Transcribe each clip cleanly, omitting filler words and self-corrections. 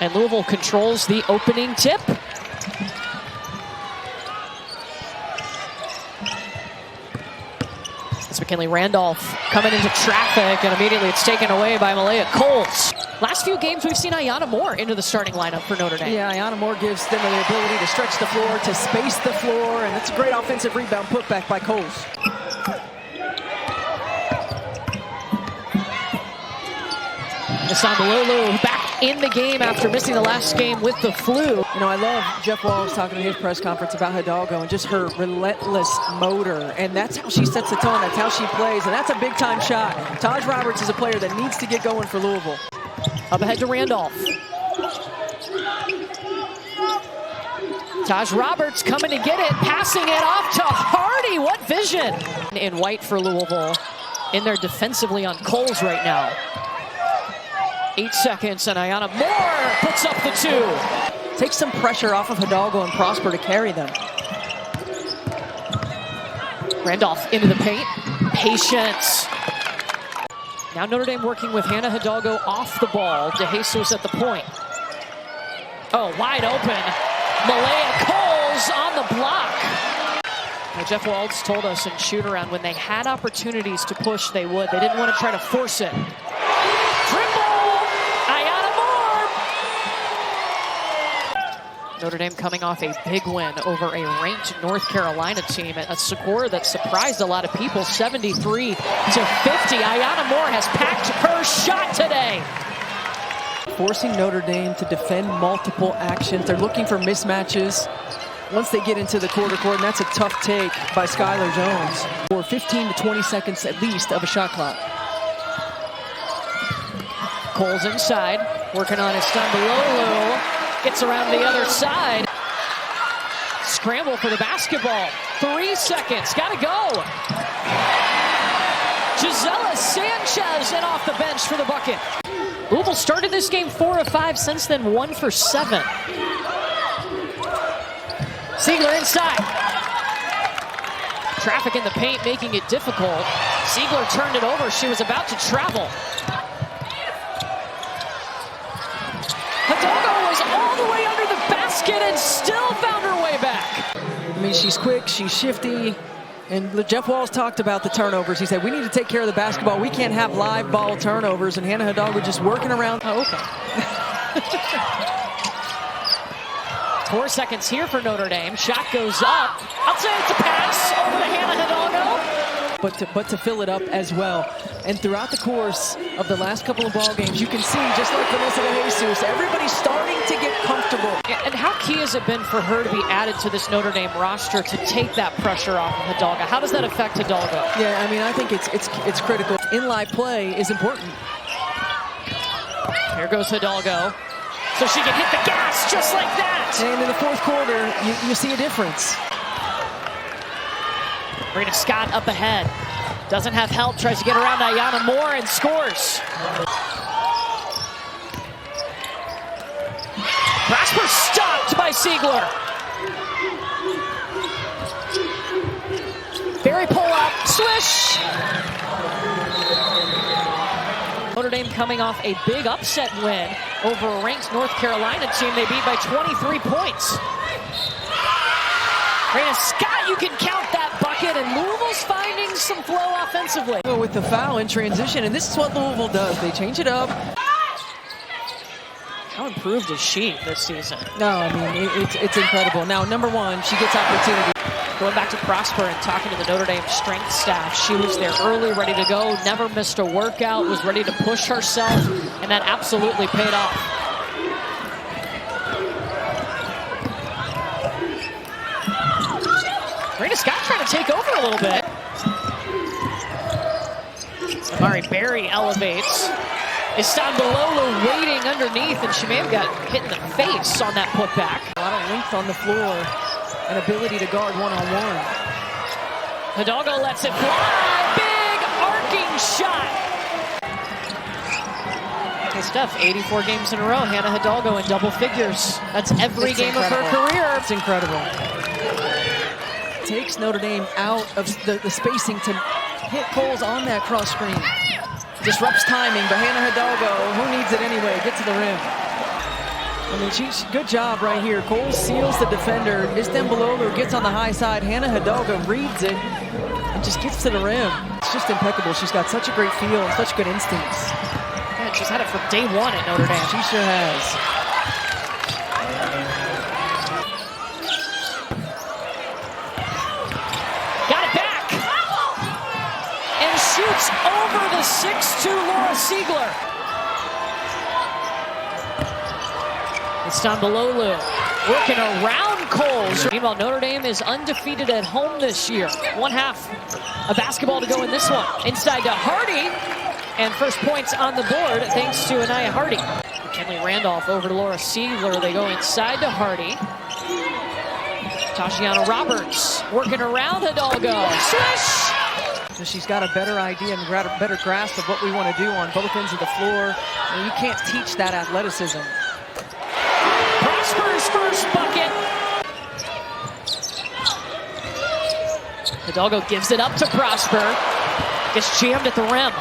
And Louisville controls the opening tip. It's McKinley Randolph coming into traffic, and immediately it's taken away by Malaya Coles. Last few games, we've seen Tajianna Moore into the starting lineup for Notre Dame. Yeah, Tajianna Moore gives them the ability to stretch the floor, to space the floor, and it's a great offensive rebound putback by Coles. Istanbulolu back in the game after missing the last game with the flu. You know, I love Jeff Walls talking in his press conference about Hidalgo and just her relentless motor. And that's how she sets the tone. That's how she plays. And that's a big-time shot. Taj Roberts is a player that needs to get going for Louisville. Up ahead to Randolph. Taj Roberts coming to get it, passing it off to Hardy. What vision! In white for Louisville. In there defensively on Coles right now. 8 seconds, and Tajianna Moore puts up the 2. Takes some pressure off of Hidalgo and Prosper to carry them. Randolph into the paint. Patience. Now Notre Dame working with Hannah Hidalgo off the ball. De Jesus at the point. Oh, wide open. Malaya Coles on the block. Now Jeff Walds told us in shoot-around when they had opportunities to push, they would. They didn't want to try to force it. Triple! Notre Dame coming off a big win over a ranked North Carolina team, a score that surprised a lot of people, 73-50. Tajianna Moore has packed her shot today. Forcing Notre Dame to defend multiple actions. They're looking for mismatches once they get into the quarter court, and that's a tough take by Skylar Jones. For 15 to 20 seconds at least of a shot clock. Coles inside, working on Istanbulolu. Gets around the other side. Scramble for the basketball. 3 seconds. Gotta go. Gisela Sanchez in off the bench for the bucket. Louisville started this game 4 of 5. Since then, 1 for 7. Ziegler inside. Traffic in the paint, making it difficult. Ziegler turned it over. She was about to travel. Hidalgo was all the way under the basket and still found her way back. I mean, she's quick, she's shifty, and Jeff Walls talked about the turnovers. He said, we need to take care of the basketball. We can't have live ball turnovers, and Hannah Hidalgo just working around. Oh, okay. 4 seconds here for Notre Dame. Shot goes up. Outside to pass over to Hannah Hidalgo. But to fill it up as well. And throughout the course of the last couple of ball games, you can see, just like Vanessa De Jesus, everybody's starting to get comfortable. And how key has it been for her to be added to this Notre Dame roster to take that pressure off of Hidalgo? How does that affect Hidalgo? Yeah, I mean, I think it's critical. In-line play is important. Here goes Hidalgo. So she can hit the gas just like that. And in the fourth quarter, you see a difference. Reyna Scott up ahead. Doesn't have help, tries to get around Tajianna Moore and scores. Prosper stopped by Ziegler. Berry pull up, swish. Notre Dame coming off a big upset win over a ranked North Carolina team. They beat by 23 points. Reyna Scott, you can count that bucket, and Louisville's finding some flow offensively. With the foul in transition, and this is what Louisville does. They change it up. How improved is she this season? No, I mean, it's incredible. Now, number one, she gets opportunity. Going back to Prosper and talking to the Notre Dame strength staff, she was there early, ready to go, never missed a workout, was ready to push herself, and that absolutely paid off. Reyna Scott trying to take over a little bit. Amari Berry elevates. Istanbulolu waiting underneath, and she may have got hit in the face on that putback. A lot of length on the floor and ability to guard one-on-one. Hidalgo lets it fly. Big arcing shot. Good stuff. 84 games in a row. Hannah Hidalgo in double figures. That's every game of her career. It's incredible. Takes Notre Dame out of the spacing to hit Coles on that cross screen. Disrupts timing, but Hannah Hidalgo, who needs it anyway, gets to the rim. I mean, good job right here. Cole seals the defender. Istambololo gets on the high side. Hannah Hidalgo reads it and just gets to the rim. It's just impeccable. She's got such a great feel and such good instincts. Yeah, she's had it from day one at Notre Dame. She sure has. Got it back. And shoots over the 6'2" Laura Siegler. Istambololo working around Coles. Meanwhile, Notre Dame is undefeated at home this year. 1/2 of basketball to go in this one. Inside to Hardy. And first points on the board thanks to Anaya Hardy. McKinley Randolph over to Laura Siegler. They go inside to Hardy. Tajianna Roberts working around Hidalgo. Swish! So she's got a better idea and a better grasp of what we want to do on both ends of the floor. And you can't teach that athleticism. Prosper's first bucket. Hidalgo gives it up to Prosper. Gets jammed at the rim.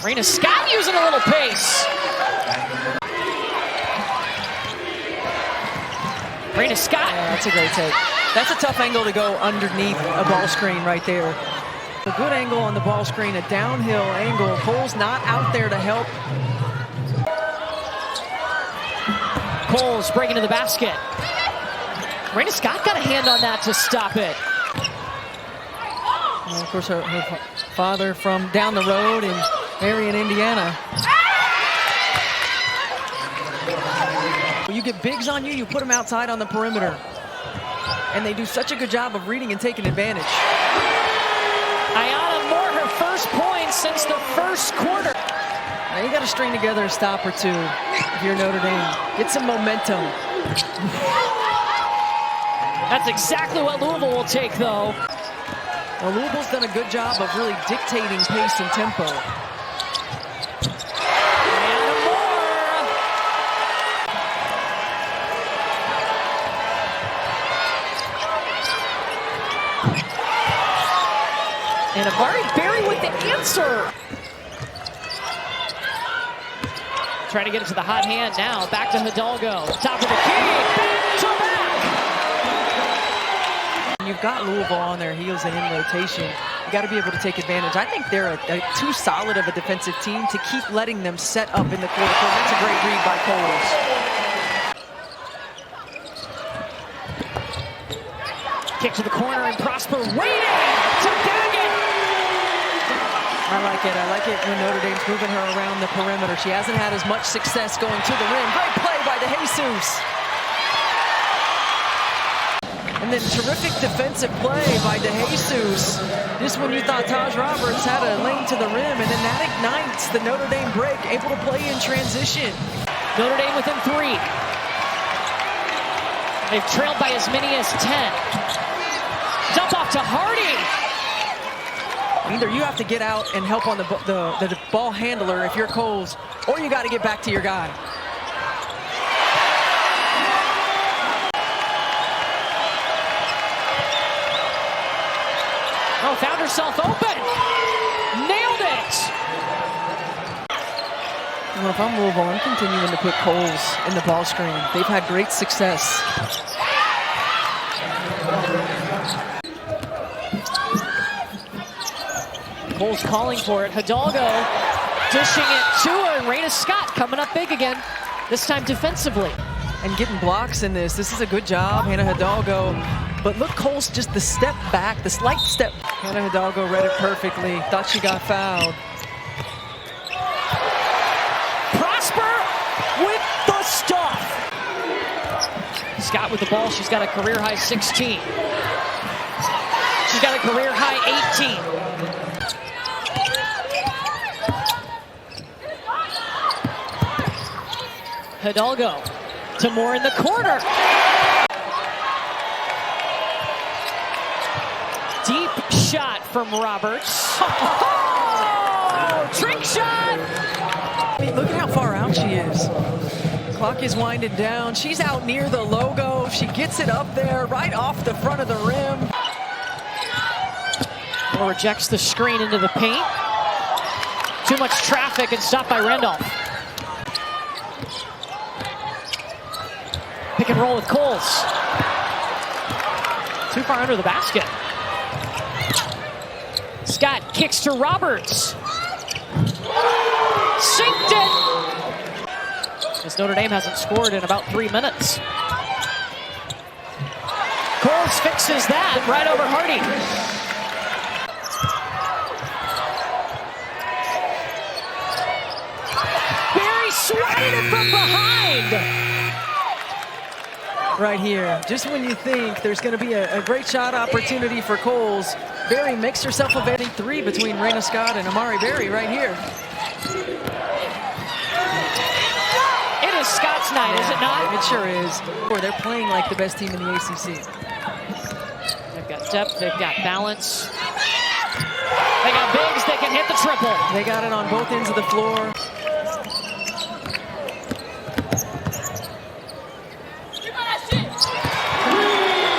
Reyna Scott using a little pace. Reyna Scott. Yeah, that's a great take. That's a tough angle to go underneath a ball screen right there. A good angle on the ball screen, a downhill angle. Cole's not out there to help. Coles breaking to the basket. Reyna Scott got a hand on that to stop it. And of course, her father from down the road in Marion, Indiana. When you get bigs on you, you put them outside on the perimeter. And they do such a good job of reading and taking advantage. Tajianna Moore, her first point since the first quarter. Now you got to string together a stop or two if you're Notre Dame. Get some momentum. That's exactly what Louisville will take, though. Well, Louisville's done a good job of really dictating pace and tempo. Tajianna Moore. And Amari Berry with the answer. Trying to get it to the hot hand now. Back to Hidalgo. Top of the key. Back to back. You've got Louisville on their heels and in rotation. You got to be able to take advantage. I think they're too solid of a defensive team to keep letting them set up in the quarter court. That's a great read by Coles. Kick to the corner and Prosper waiting to bag it. I like it. I like it when Notre Dame's moving her around the perimeter. She hasn't had as much success going to the rim. Great play by the Jesus. And then terrific defensive play by De Jesus. Just when you thought Taj Roberts had a lane to the rim, and then that ignites the Notre Dame break, able to play in transition. Notre Dame within 3. They've trailed by as many as 10. Dump off to Hardy. Either you have to get out and help on the ball handler if you're Coles, or you got to get back to your guy. Oh, found herself open. Nailed it. Well, if I'm Louisville, I'm continuing to put Coles in the ball screen. They've had great success. Coles calling for it. Hidalgo dishing it to her. And Reyna Scott coming up big again, this time defensively. And getting blocks in this. This is a good job, Hannah Hidalgo. But look, Coles, just the step back, the slight step. Hannah Hidalgo read it perfectly. Thought she got fouled. Prosper with the stuff. Scott with the ball. She's got a career-high 16. She's got a career-high 18. Hidalgo to Moore in the corner. Deep shot from Roberts. Oh, trick shot! I mean, look at how far out she is. Clock is winding down. She's out near the logo. She gets it up there, right off the front of the rim. Moore rejects the screen into the paint. Too much traffic and stopped by Randolph. Pick and roll with Coles. Too far under the basket. Scott kicks to Roberts. Sinked it! As Notre Dame hasn't scored in about 3 minutes. Coles fixes that right over Hardy. Barry swatted it from behind. Right here, just when you think there's going to be a great shot opportunity for Coles, Barry makes herself a betting three between Reyna Scott and Amari Barry right here. It is Scott's night, is it not? It sure is. They're playing like the best team in the ACC. They've got depth, they've got balance. They got bigs, they can hit the triple. They got it on both ends of the floor.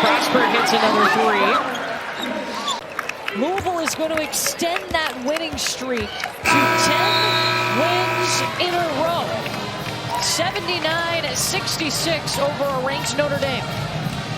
Prosper hits another three. Louisville is going to extend that winning streak to 10 wins in a row. 79-66 over a ranked Notre Dame.